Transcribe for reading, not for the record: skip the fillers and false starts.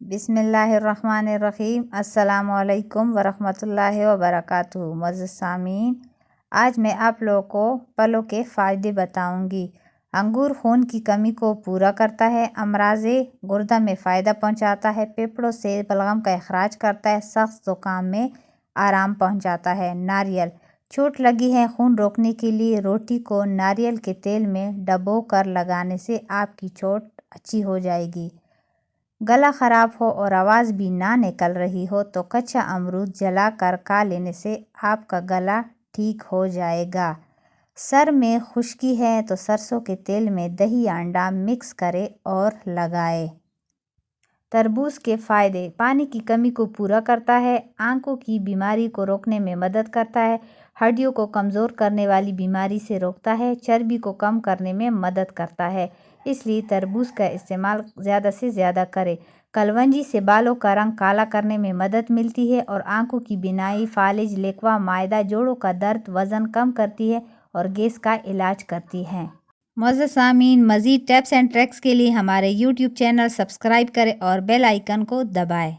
بسم اللہ الرحمن الرحیم۔ السلام علیکم ورحمۃ اللہ وبرکاتہ۔ معزز سامعین، آج میں آپ لوگوں کو پھلوں کے فائدے بتاؤں گی۔ انگور خون کی کمی کو پورا کرتا ہے، امراض گردہ میں فائدہ پہنچاتا ہے، پھیپھڑوں سے بلغم کا اخراج کرتا ہے، سخت زکام میں آرام پہنچاتا ہے۔ ناریل، چوٹ لگی ہے خون روکنے کے لیے روٹی کو ناریل کے تیل میں ڈبو کر لگانے سے آپ کی چوٹ اچھی ہو جائے گی۔ گلا خراب ہو اور آواز بھی نہ نکل رہی ہو تو کچا امرود جلا کر کھا لینے سے آپ کا گلا ٹھیک ہو جائے گا۔ سر میں خشکی ہے تو سرسوں کے تیل میں دہی یا انڈا مکس کرے اور لگائے۔ تربوز کے فائدے: پانی کی کمی کو پورا کرتا ہے، آنکھوں کی بیماری کو روکنے میں مدد کرتا ہے، ہڈیوں کو کمزور کرنے والی بیماری سے روکتا ہے، چربی کو کم کرنے میں مدد کرتا ہے، اس لیے تربوز کا استعمال زیادہ سے زیادہ کریں۔ کلونجی سے بالوں کا رنگ کالا کرنے میں مدد ملتی ہے اور آنکھوں کی بینائی، فالج، لکوہ، معدہ، جوڑوں کا درد، وزن کم کرتی ہے اور گیس کا علاج کرتی ہے۔ معزز سامعین، مزید ٹپس اینڈ ٹرکس کے لیے ہمارے یوٹیوب چینل سبسکرائب کریں اور بیل آئیکن کو دبائیں۔